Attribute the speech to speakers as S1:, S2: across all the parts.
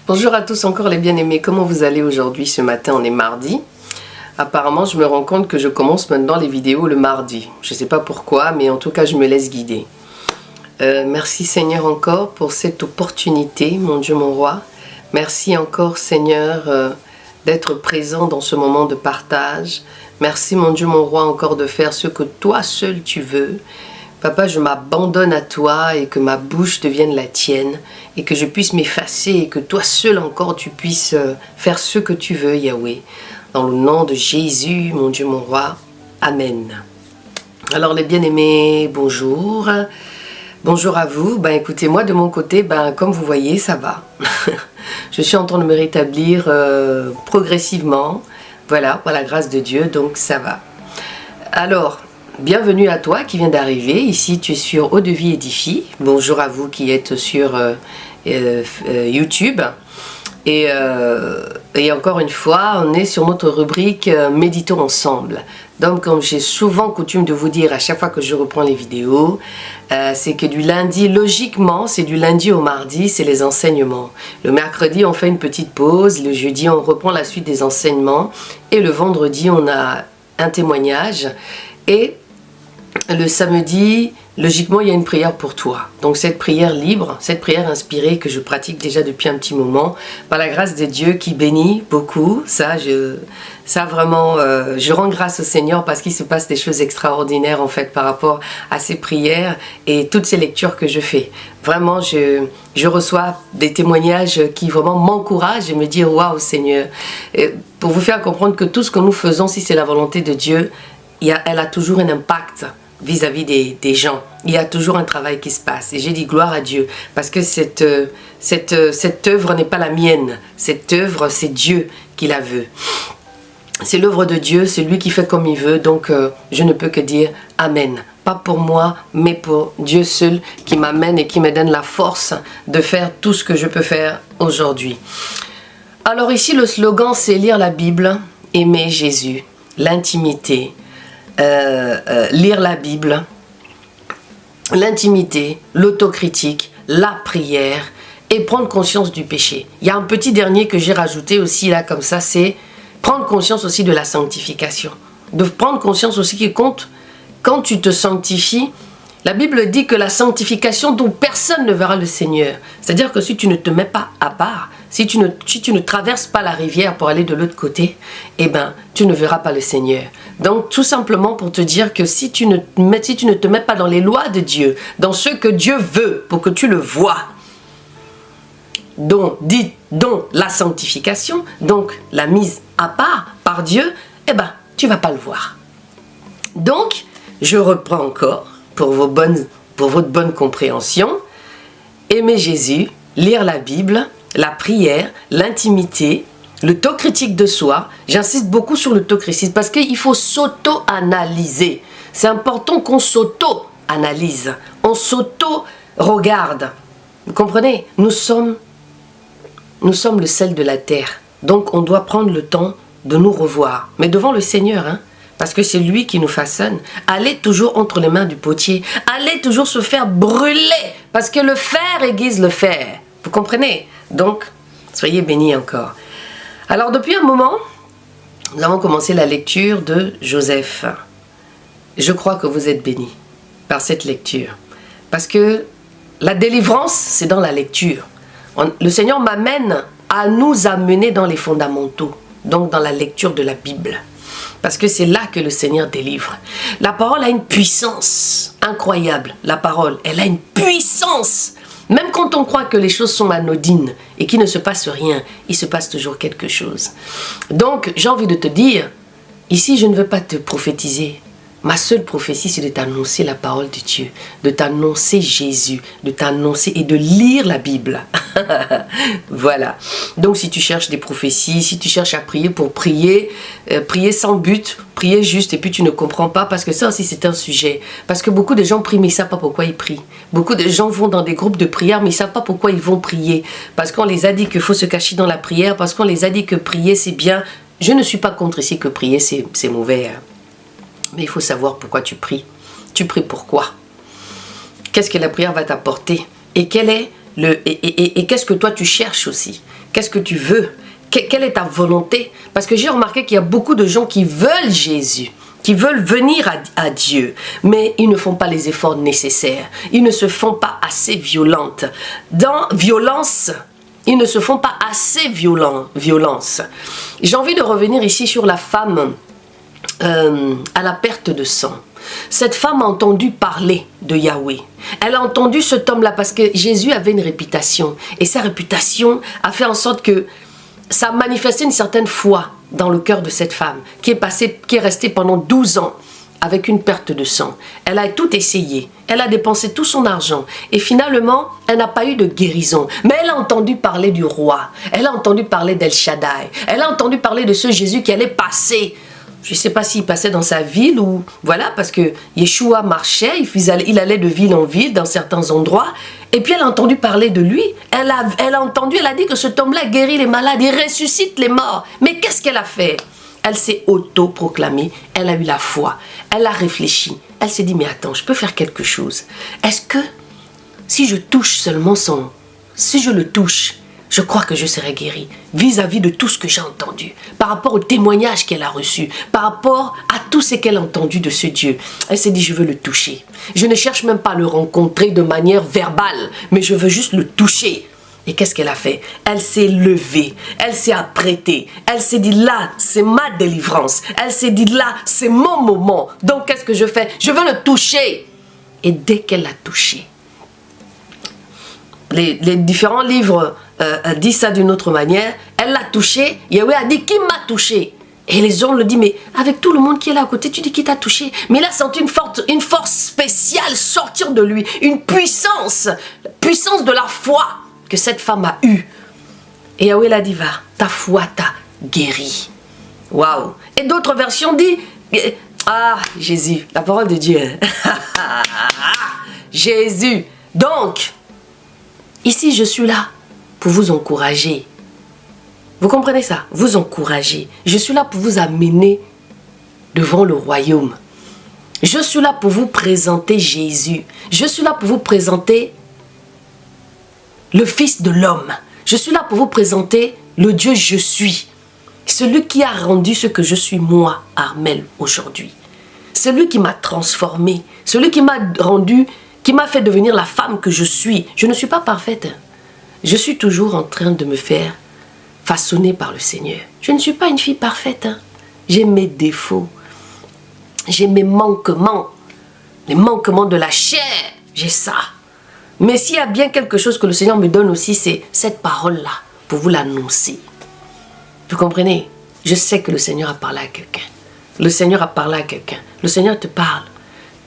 S1: Bonjour à tous encore les bien-aimés, comment vous allez aujourd'hui? Ce matin on est mardi. Apparemment je me rends compte que je commence maintenant les vidéos le mardi. Je ne sais pas pourquoi, mais en tout cas je me laisse guider. Merci Seigneur encore pour cette opportunité, mon Dieu mon roi. Merci encore Seigneur d'être présent dans ce moment de partage. Merci mon Dieu mon roi encore de faire ce que toi seul tu veux. Papa, je m'abandonne à toi et que ma bouche devienne la tienne et que je puisse m'effacer et que toi seul encore tu puisses faire ce que tu veux, Yahweh. Dans le nom de Jésus, mon Dieu, mon roi. Amen. Alors les bien-aimés, bonjour. Bonjour à vous. Ben écoutez, moi de mon côté, comme vous voyez, ça va. Je suis en train de me rétablir progressivement. Voilà, par la grâce de Dieu, donc ça va. Alors, bienvenue à toi qui viens d'arriver. Ici, tu es sur Eau de Vie Édifie. Bonjour à vous qui êtes sur YouTube. Et encore une fois, on est sur notre rubrique Méditons ensemble. Donc, comme j'ai souvent coutume de vous dire à chaque fois que je reprends les vidéos, c'est que du lundi, logiquement, c'est du lundi au mardi, c'est les enseignements. Le mercredi, on fait une petite pause. Le jeudi, on reprend la suite des enseignements. Et le vendredi, on a un témoignage. Et le samedi, logiquement, il y a une prière pour toi. Donc cette prière libre, cette prière inspirée que je pratique déjà depuis un petit moment, par la grâce de Dieu qui bénit beaucoup, vraiment, je rends grâce au Seigneur parce qu'il se passe des choses extraordinaires en fait par rapport à ces prières et toutes ces lectures que je fais. Vraiment, je reçois des témoignages qui vraiment m'encouragent et me disent waouh Seigneur. Et pour vous faire comprendre que tout ce que nous faisons, si c'est la volonté de Dieu, elle a toujours un impact vis-à-vis des gens. Il y a toujours un travail qui se passe. Et j'ai dit gloire à Dieu. Parce que cette œuvre n'est pas la mienne. Cette œuvre, c'est Dieu qui la veut. C'est l'œuvre de Dieu, c'est lui qui fait comme il veut. Donc, je ne peux que dire Amen. Pas pour moi, mais pour Dieu seul qui m'amène et qui me donne la force de faire tout ce que je peux faire aujourd'hui. Alors ici, le slogan, c'est lire la Bible, aimer Jésus, l'intimité. Lire la Bible, l'intimité, l'autocritique, la prière et prendre conscience du péché. Il y a un petit dernier que j'ai rajouté aussi là comme ça, c'est prendre conscience aussi de la sanctification. De prendre conscience aussi qu'il compte quand tu te sanctifies. La Bible dit que la sanctification dont personne ne verra le Seigneur. C'est-à-dire que si tu ne te mets pas à part, si tu ne traverses pas la rivière pour aller de l'autre côté, eh ben, tu ne verras pas le Seigneur. Donc, tout simplement pour te dire que si tu ne te mets pas dans les lois de Dieu, dans ce que Dieu veut pour que tu le vois, dont la sanctification, donc la mise à part par Dieu, eh ben, tu ne vas pas le voir. Donc, je reprends encore pour votre bonne compréhension. Aimer Jésus, lire la Bible, la prière, l'intimité, l'autocritique de soi. J'insiste beaucoup sur l'autocritique parce qu'il faut s'auto-analyser. C'est important qu'on s'auto-analyse. On s'auto-regarde. Vous comprenez? Nous sommes le sel de la terre. Donc on doit prendre le temps de nous revoir. Mais devant le Seigneur, hein. Parce que c'est lui qui nous façonne. Allez toujours entre les mains du potier. Allez toujours se faire brûler. Parce que le fer aiguise le fer. Vous comprenez? Donc, soyez bénis encore. Alors, depuis un moment, nous avons commencé la lecture de Joseph. Je crois que vous êtes bénis par cette lecture. Parce que la délivrance, c'est dans la lecture. Le Seigneur m'amène à nous amener dans les fondamentaux. Donc, dans la lecture de la Bible. Parce que c'est là que le Seigneur délivre. La parole a une puissance incroyable. La parole, elle a une puissance. Même quand on croit que les choses sont anodines et qu'il ne se passe rien, il se passe toujours quelque chose. Donc, j'ai envie de te dire, ici, je ne veux pas te prophétiser. Ma seule prophétie, c'est de t'annoncer la parole de Dieu, de t'annoncer Jésus, de t'annoncer et de lire la Bible. Voilà. Donc, si tu cherches des prophéties, si tu cherches à prier pour prier, prier sans but, prier juste et puis tu ne comprends pas, parce que ça aussi, c'est un sujet. Parce que beaucoup de gens prient, mais ils ne savent pas pourquoi ils prient. Beaucoup de gens vont dans des groupes de prière, mais ils ne savent pas pourquoi ils vont prier. Parce qu'on les a dit qu'il faut se cacher dans la prière, parce qu'on les a dit que prier, c'est bien. Je ne suis pas contre ici que prier, c'est mauvais. Hein. Mais il faut savoir pourquoi tu pries. Tu pries pourquoi? Qu'est-ce que la prière va t'apporter? Et quelle est et qu'est-ce que toi tu cherches aussi? Qu'est-ce que tu veux? Quelle est ta volonté? Parce que j'ai remarqué qu'il y a beaucoup de gens qui veulent Jésus, qui veulent venir à Dieu, mais ils ne font pas les efforts nécessaires. Ils ne se font pas assez violentes. Dans violence, ils ne se font pas assez violence. J'ai envie de revenir ici sur la femme à la perte de sang. Cette femme a entendu parler de Yahweh. Elle a entendu cet homme-là parce que Jésus avait une réputation. Et sa réputation a fait en sorte que ça a manifesté une certaine foi dans le cœur de cette femme qui est restée pendant 12 ans avec une perte de sang. Elle a tout essayé. Elle a dépensé tout son argent. Et finalement, elle n'a pas eu de guérison. Mais elle a entendu parler du roi. Elle a entendu parler d'El Shaddai. Elle a entendu parler de ce Jésus qui allait passer. Je ne sais pas s'il passait dans sa ville ou... Voilà, parce que Yeshua marchait, il allait de ville en ville dans certains endroits. Et puis elle a entendu parler de lui. Elle a dit que cet homme-là guérit les malades, il ressuscite les morts. Mais qu'est-ce qu'elle a fait? Elle s'est auto-proclamée, elle a eu la foi, elle a réfléchi. Elle s'est dit, mais attends, je peux faire quelque chose. Est-ce que si je touche seulement si je le touche, je crois que je serai guérie vis-à-vis de tout ce que j'ai entendu, par rapport au témoignage qu'elle a reçu, par rapport à tout ce qu'elle a entendu de ce Dieu. Elle s'est dit, je veux le toucher. Je ne cherche même pas à le rencontrer de manière verbale, mais je veux juste le toucher. Et qu'est-ce qu'elle a fait? Elle s'est levée, elle s'est apprêtée, elle s'est dit là, c'est ma délivrance. Elle s'est dit là, c'est mon moment. Donc qu'est-ce que je fais? Je veux le toucher. Et dès qu'elle l'a touché, les différents livres disent ça d'une autre manière. Elle l'a touché, Yahweh a dit, qui m'a touché? Et les gens le disent, mais avec tout le monde qui est là à côté, tu dis qui t'a touché? Mais il a senti une force spéciale sortir de lui, une puissance, la puissance de la foi que cette femme a eue. Et Yahweh l'a dit, va, ta foi t'a guéri. Waouh! Et d'autres versions disent, ah, Jésus, la parole de Dieu. Jésus. Donc, ici, je suis là pour vous encourager. Vous comprenez ça? Vous encourager. Je suis là pour vous amener devant le royaume. Je suis là pour vous présenter Jésus. Je suis là pour vous présenter le Fils de l'homme. Je suis là pour vous présenter le Dieu je suis. Celui qui a rendu ce que je suis moi, Armelle, aujourd'hui. Celui qui m'a transformé. Celui qui m'a rendu, qui m'a fait devenir la femme que je suis. Je ne suis pas parfaite. Je suis toujours en train de me faire façonner par le Seigneur. Je ne suis pas une fille parfaite. J'ai mes défauts. J'ai mes manquements. Les manquements de la chair. J'ai ça. Mais s'il y a bien quelque chose que le Seigneur me donne aussi, c'est cette parole-là, pour vous l'annoncer. Vous comprenez? Je sais que le Seigneur a parlé à quelqu'un. Le Seigneur a parlé à quelqu'un. Le Seigneur te parle.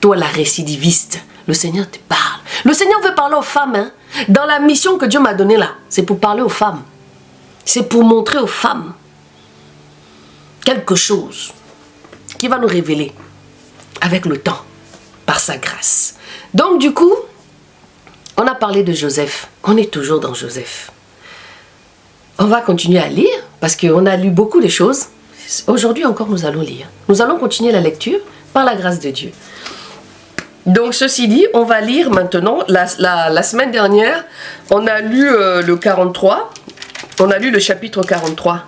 S1: Toi, la récidiviste, le Seigneur te parle. Le Seigneur veut parler aux femmes. Hein? Dans la mission que Dieu m'a donnée là, c'est pour parler aux femmes. C'est pour montrer aux femmes quelque chose qui va nous révéler avec le temps, par sa grâce. Donc du coup, on a parlé de Joseph. On est toujours dans Joseph. On va continuer à lire parce qu'on a lu beaucoup de choses. Aujourd'hui encore, nous allons lire. Nous allons continuer la lecture par la grâce de Dieu. Donc, ceci dit, on va lire maintenant. La semaine dernière, on a lu le 43. On a lu le chapitre 43.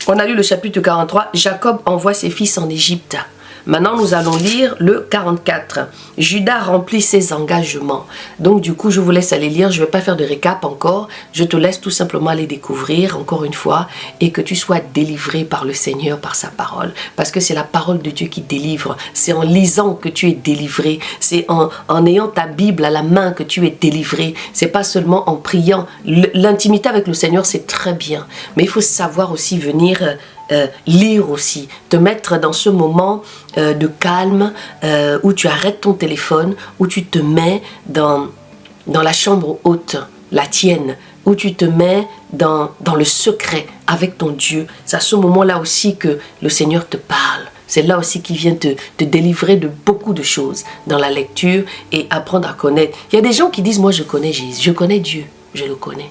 S1: On a lu le chapitre 43. Jacob envoie ses fils en Égypte. Maintenant, nous allons lire le 44. Judas remplit ses engagements. Donc, du coup, je vous laisse aller lire. Je ne vais pas faire de récap encore. Je te laisse tout simplement aller découvrir encore une fois et que tu sois délivré par le Seigneur, par sa parole. Parce que c'est la parole de Dieu qui délivre. C'est en lisant que tu es délivré. C'est en ayant ta Bible à la main que tu es délivré. C'est pas seulement en priant. L'intimité avec le Seigneur, c'est très bien. Mais il faut savoir aussi venir... lire aussi, te mettre dans ce moment de calme où tu arrêtes ton téléphone, où tu te mets dans la chambre haute, la tienne, où tu te mets dans le secret avec ton Dieu. C'est à ce moment-là aussi que le Seigneur te parle. C'est là aussi qu'il vient te délivrer de beaucoup de choses dans la lecture et apprendre à connaître. Il y a des gens qui disent, moi je connais Jésus, je connais Dieu, je le connais.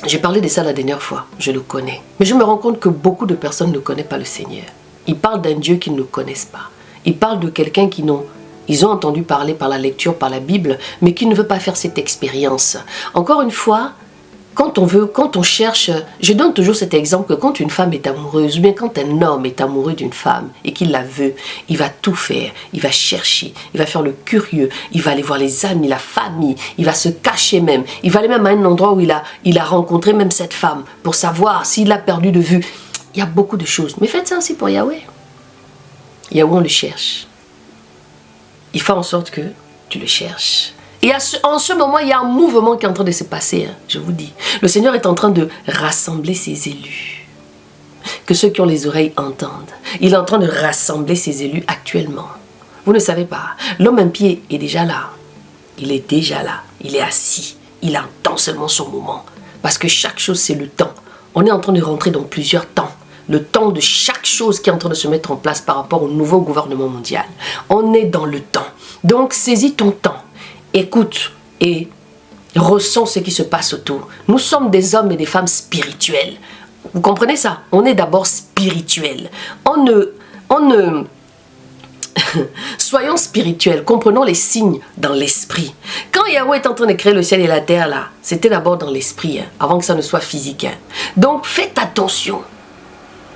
S1: J'ai parlé de ça la dernière fois, je le connais. Mais je me rends compte que beaucoup de personnes ne connaissent pas le Seigneur. Ils parlent d'un Dieu qu'ils ne connaissent pas. Ils parlent de quelqu'un qu'ils Ils ont entendu parler par la lecture, par la Bible, mais qui ne veut pas faire cette expérience. Encore une fois, quand on cherche, je donne toujours cet exemple que quand une femme est amoureuse, ou bien quand un homme est amoureux d'une femme et qu'il la veut, il va tout faire, il va chercher, il va faire le curieux, il va aller voir les amis, la famille, il va se cacher même, il va aller même à un endroit où il a rencontré même cette femme pour savoir s'il l'a perdu de vue. Il y a beaucoup de choses, mais faites ça aussi pour Yahweh. Yahweh, on le cherche. Il fait en sorte que tu le cherches. Et en ce moment, il y a un mouvement qui est en train de se passer, hein, je vous dis. Le Seigneur est en train de rassembler ses élus. Que ceux qui ont les oreilles entendent. Il est en train de rassembler ses élus actuellement. Vous ne savez pas, l'homme impie est déjà là. Il est déjà là. Il est assis. Il attend seulement son moment. Parce que chaque chose, c'est le temps. On est en train de rentrer dans plusieurs temps. Le temps de chaque chose qui est en train de se mettre en place par rapport au nouveau gouvernement mondial. On est dans le temps. Donc, saisis ton temps. Écoute et ressens ce qui se passe autour. Nous sommes des hommes et des femmes spirituels. Vous comprenez ça? On est d'abord spirituels. On ne soyons spirituels, comprenons les signes dans l'esprit. Quand Yahweh est en train de créer le ciel et la terre, là, c'était d'abord dans l'esprit, hein, avant que ça ne soit physique. Hein. Donc faites attention.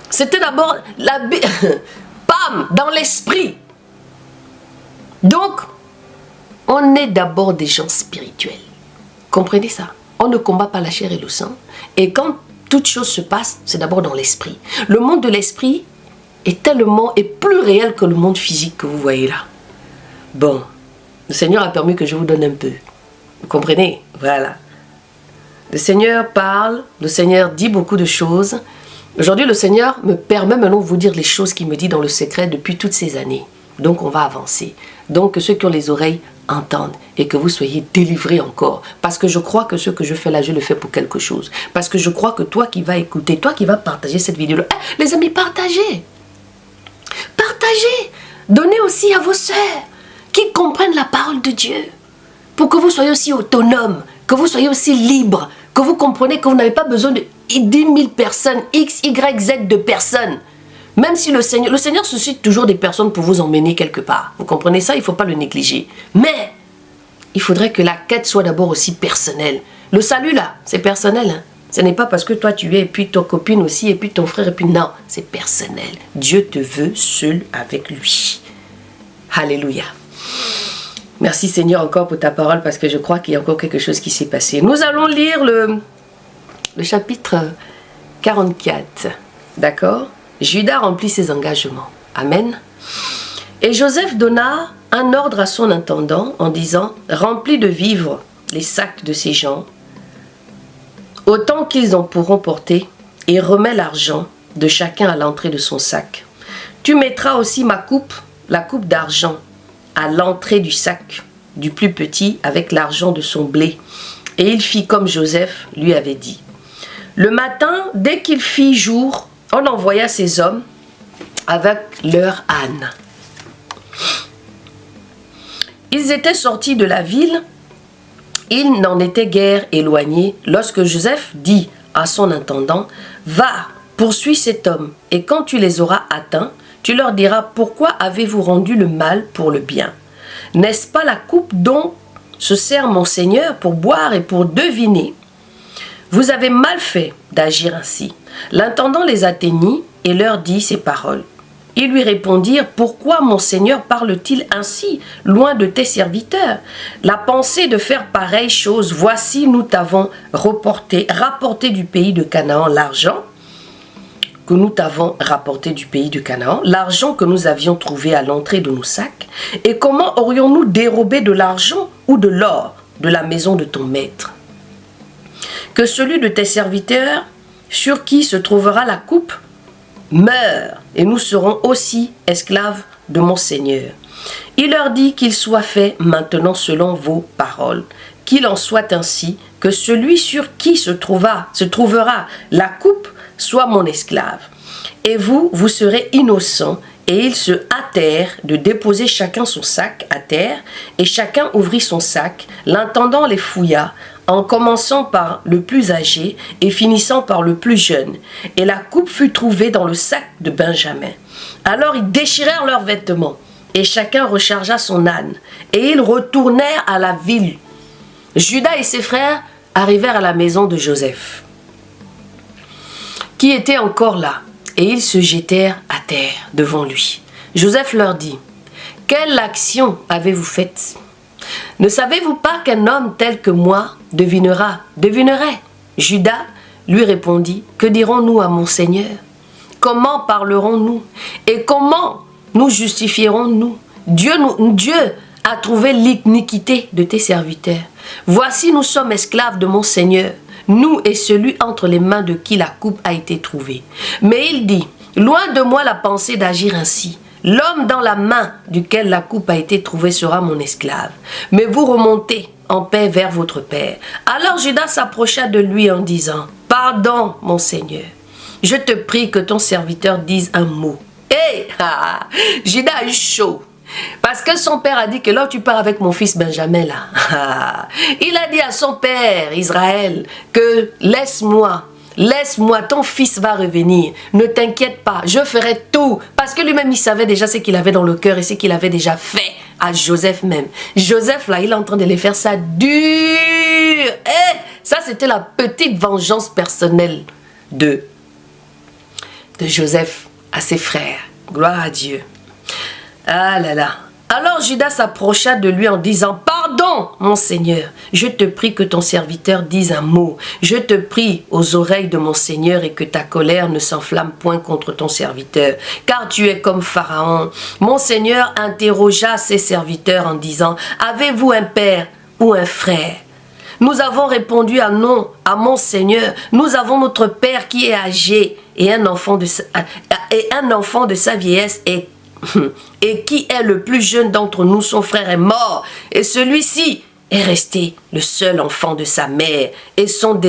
S1: C'était d'abord bam, dans l'esprit. Donc, on est d'abord des gens spirituels. Comprenez ça? On ne combat pas la chair et le sang. Et quand toute chose se passe, c'est d'abord dans l'esprit. Le monde de l'esprit est plus réel que le monde physique que vous voyez là. Bon, le Seigneur a permis que je vous donne un peu. Vous comprenez? Voilà. Le Seigneur parle, le Seigneur dit beaucoup de choses. Aujourd'hui, le Seigneur me permet maintenant de vous dire les choses qu'il me dit dans le secret depuis toutes ces années. Donc, on va avancer. Donc, que ceux qui ont les oreilles entendent et que vous soyez délivrés encore. Parce que je crois que ce que je fais là, je le fais pour quelque chose. Parce que je crois que toi qui vas écouter, toi qui vas partager cette vidéo, les amis, partagez. Partagez. Donnez aussi à vos sœurs qui comprennent la parole de Dieu. Pour que vous soyez aussi autonomes, que vous soyez aussi libres, que vous comprenez que vous n'avez pas besoin de 10 000 personnes, X, Y, Z de personnes. Même si le Seigneur suscite toujours des personnes pour vous emmener quelque part. Vous comprenez ça? Il ne faut pas le négliger. Mais, il faudrait que la quête soit d'abord aussi personnelle. Le salut là, c'est personnel. Hein? Ce n'est pas parce que toi tu es, et puis ton copine aussi, et puis ton frère, et puis non. C'est personnel. Dieu te veut seul avec lui. Alléluia. Merci Seigneur encore pour ta parole, parce que je crois qu'il y a encore quelque chose qui s'est passé. Nous allons lire le chapitre 44. D'accord? Judas remplit ses engagements. Amen. Et Joseph donna un ordre à son intendant en disant: remplis de vivres les sacs de ces gens, autant qu'ils en pourront porter, et remets l'argent de chacun à l'entrée de son sac. Tu mettras aussi ma coupe, la coupe d'argent, à l'entrée du sac du plus petit avec l'argent de son blé. Et il fit comme Joseph lui avait dit. Le matin, dès qu'il fit jour, on envoya ses hommes avec leur âne. Ils étaient sortis de la ville, ils n'en étaient guère éloignés, lorsque Joseph dit à son intendant: va, poursuis cet homme, et quand tu les auras atteints, tu leur diras: pourquoi avez-vous rendu le mal pour le bien? N'est-ce pas la coupe dont se sert mon Seigneur pour boire et pour deviner? Vous avez mal fait d'agir ainsi. L'intendant les atteignit et leur dit ces paroles. Ils lui répondirent: pourquoi mon Seigneur parle-t-il ainsi, loin de tes serviteurs? La pensée de faire pareille chose, voici, nous t'avons rapporté du pays de Canaan l'argent que nous t'avons rapporté du pays de Canaan, l'argent que nous avions trouvé à l'entrée de nos sacs. Et comment aurions-nous dérobé de l'argent ou de l'or de la maison de ton maître? Que celui de tes serviteurs sur qui se trouvera la coupe meure, et nous serons aussi esclaves de mon Seigneur. Il leur dit qu'il soit fait maintenant selon vos paroles, qu'il en soit ainsi, que celui sur qui se trouvera la coupe soit mon esclave. Et vous serez innocents. Et ils se hâtèrent de déposer chacun son sac à terre, et chacun ouvrit son sac. L'intendant les fouilla, en commençant par le plus âgé et finissant par le plus jeune. Et la coupe fut trouvée dans le sac de Benjamin. Alors ils déchirèrent leurs vêtements et chacun rechargea son âne, et ils retournèrent à la ville. Judas et ses frères arrivèrent à la maison de Joseph, qui était encore là, et ils se jetèrent à terre devant lui. Joseph leur dit, « Quelle action avez-vous faite? Ne savez-vous pas qu'un homme tel que moi devinerait? Judas lui répondit, « Que dirons-nous à mon Seigneur? Comment parlerons-nous? Et comment nous justifierons-nous? Dieu a trouvé l'iniquité de tes serviteurs. Voici, nous sommes esclaves de mon Seigneur, nous et celui entre les mains de qui la coupe a été trouvée. Mais il dit, loin de moi la pensée d'agir ainsi. L'homme dans la main duquel la coupe a été trouvée sera mon esclave. Mais vous remontez en paix vers votre père. Alors Judas s'approcha de lui en disant, pardon, mon Seigneur. Je te prie que ton serviteur dise un mot. Hé, Judas a eu chaud. Parce que son père a dit que là tu pars avec mon fils Benjamin là. Il a dit à son père Israël que laisse-moi, ton fils va revenir. Ne t'inquiète pas, je ferai tout. Parce que lui-même il savait déjà ce qu'il avait dans le cœur et ce qu'il avait déjà fait à Joseph même. Joseph là, il est en train de les faire ça dur. Et ça c'était la petite vengeance personnelle de Joseph à ses frères. Gloire à Dieu. Ah là là. Alors Judas s'approcha de lui en disant, pardon, mon Seigneur, je te prie que ton serviteur dise un mot. Je te prie aux oreilles de mon Seigneur et que ta colère ne s'enflamme point contre ton serviteur, car tu es comme Pharaon. Mon Seigneur interrogea ses serviteurs en disant, avez-vous un père ou un frère? Nous avons répondu à non, à mon Seigneur. Nous avons notre père qui est âgé et un enfant de sa vieillesse et qui est le plus jeune d'entre nous, son frère est mort, et celui-ci est resté le seul enfant de sa mère, et son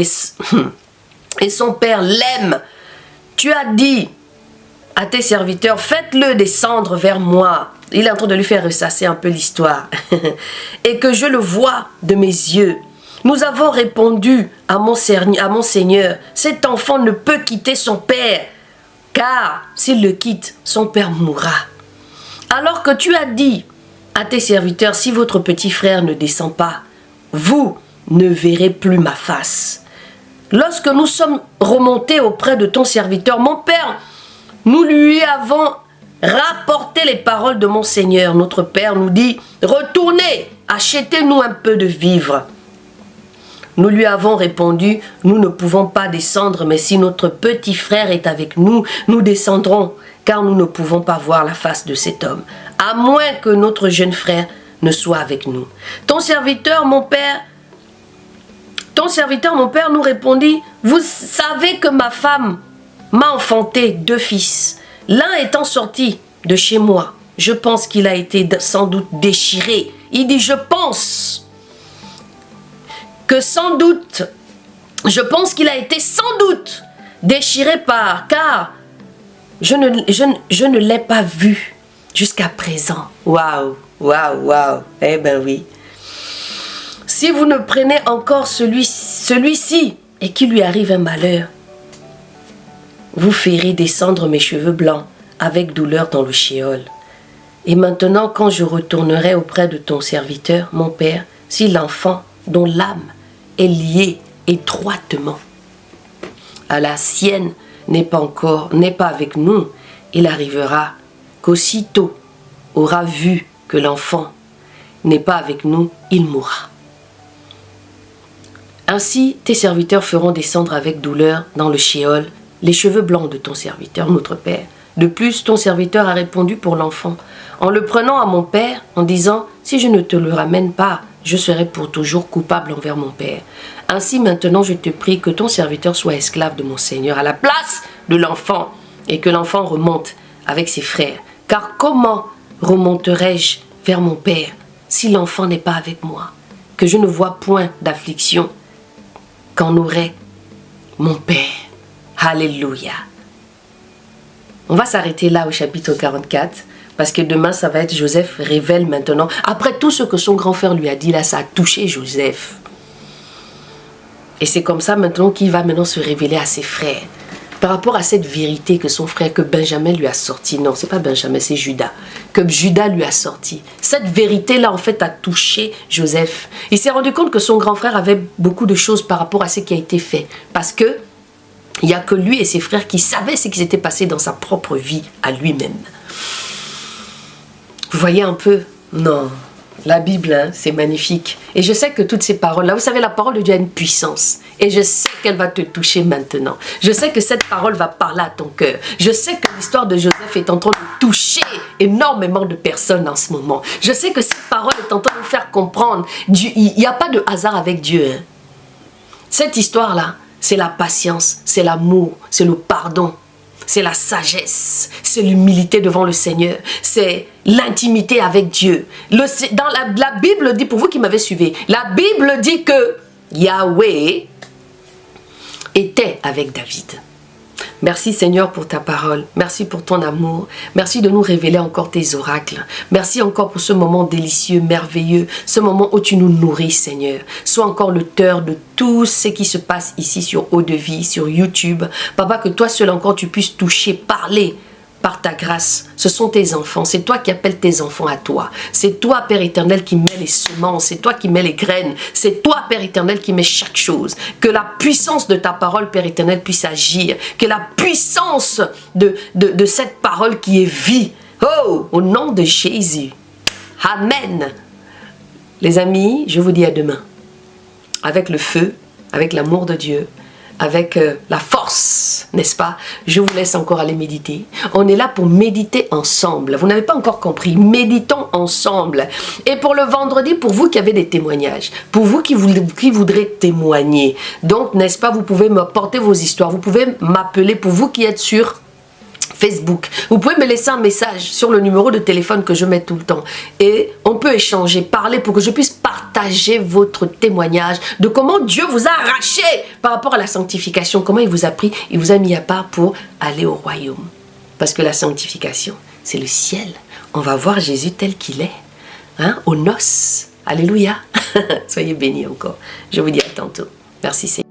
S1: père l'aime. Tu as dit à tes serviteurs, faites-le descendre vers moi. Il est en train de lui faire ressasser un peu l'histoire. Et que je le vois de mes yeux. Nous avons répondu à mon Seigneur, cet enfant ne peut quitter son père, car s'il le quitte, son père mourra. Alors que tu as dit à tes serviteurs, si votre petit frère ne descend pas, vous ne verrez plus ma face. Lorsque nous sommes remontés auprès de ton serviteur, mon père, nous lui avons rapporté les paroles de mon Seigneur. Notre père nous dit, retournez, achetez-nous un peu de vivres. Nous lui avons répondu, nous ne pouvons pas descendre, mais si notre petit frère est avec nous, nous descendrons, car nous ne pouvons pas voir la face de cet homme, à moins que notre jeune frère ne soit avec nous. Ton serviteur, mon père, nous répondit, vous savez que ma femme m'a enfanté 2 fils. L'un étant sorti de chez moi, je pense qu'il a été sans doute déchiré. Il dit, je pense qu'il a été sans doute déchiré car je ne l'ai pas vu jusqu'à présent. Waouh, waouh, waouh. Eh ben oui. Si vous ne prenez encore celui-ci et qu'il lui arrive un malheur, vous ferez descendre mes cheveux blancs avec douleur dans le shéol. Et maintenant, quand je retournerai auprès de ton serviteur, mon père, si l'enfant dont l'âme est liée étroitement à la sienne n'est pas avec nous, il arrivera qu'aussitôt aura vu que l'enfant n'est pas avec nous, il mourra. Ainsi, tes serviteurs feront descendre avec douleur dans le shéol les cheveux blancs de ton serviteur, notre père. De plus, ton serviteur a répondu pour l'enfant, en le prenant à mon père, en disant, si je ne te le ramène pas, je serai pour toujours coupable envers mon père. Ainsi maintenant je te prie que ton serviteur soit esclave de mon Seigneur à la place de l'enfant et que l'enfant remonte avec ses frères. Car comment remonterai-je vers mon père si l'enfant n'est pas avec moi? Que je ne vois point d'affliction qu'en aurait mon père. Alléluia. On va s'arrêter là au chapitre 44. Parce que demain, ça va être Joseph révèle maintenant. Après tout ce que son grand frère lui a dit, là, ça a touché Joseph. Et c'est comme ça maintenant qu'il va maintenant se révéler à ses frères. par rapport à cette vérité que son frère, que Benjamin lui a sorti. Non, c'est pas Benjamin, c'est Judas. Que Judas lui a sorti. Cette vérité-là, en fait, a touché Joseph. Il s'est rendu compte que son grand frère avait beaucoup de choses par rapport à ce qui a été fait. Parce que il n'y a que lui et ses frères qui savaient ce qui s'était passé dans sa propre vie à lui-même. Vous voyez un peu? Non. La Bible, hein, c'est magnifique. Et je sais que toutes ces paroles-là, vous savez, la parole de Dieu a une puissance. Et je sais qu'elle va te toucher maintenant. Je sais que cette parole va parler à ton cœur. Je sais que l'histoire de Joseph est en train de toucher énormément de personnes en ce moment. Je sais que cette parole est en train de vous faire comprendre. Il n'y a pas de hasard avec Dieu. Hein. Cette histoire-là, c'est la patience, c'est l'amour, c'est le pardon. C'est la sagesse, c'est l'humilité devant le Seigneur, c'est l'intimité avec Dieu. Dans la Bible dit, pour vous qui m'avez suivi, la Bible dit que Yahweh était avec David. Merci Seigneur pour ta parole, merci pour ton amour, merci de nous révéler encore tes oracles, merci encore pour ce moment délicieux, merveilleux, ce moment où tu nous nourris Seigneur. Sois encore l'auteur de tout ce qui se passe ici sur Eau de Vie, sur YouTube. Papa, que toi seul encore tu puisses toucher, parler par ta grâce. Ce sont tes enfants, c'est toi qui appelles tes enfants à toi. C'est toi Père éternel qui mets les semences, c'est toi qui mets les graines, c'est toi Père éternel qui mets chaque chose. Que la puissance de ta parole Père éternel puisse agir, que la puissance de cette parole qui est vie, oh, au nom de Jésus. Amen. Les amis, je vous dis à demain. Avec le feu, avec l'amour de Dieu, avec la force, n'est-ce pas? Je vous laisse encore aller méditer. On est là pour méditer ensemble. Vous n'avez pas encore compris. Méditons ensemble. Et pour le vendredi, pour vous qui avez des témoignages, pour vous qui voudrez témoigner, donc, n'est-ce pas, vous pouvez m'apporter vos histoires. Vous pouvez m'appeler, pour vous qui êtes sur Facebook. Vous pouvez me laisser un message sur le numéro de téléphone que je mets tout le temps. Et on peut échanger, parler pour que je puisse partager votre témoignage de comment Dieu vous a arraché par rapport à la sanctification. Comment il vous a pris, il vous a mis à part pour aller au royaume. Parce que la sanctification, c'est le ciel. On va voir Jésus tel qu'il est. Hein, aux noces. Alléluia. Soyez bénis encore. Je vous dis à tantôt. Merci Seigneur.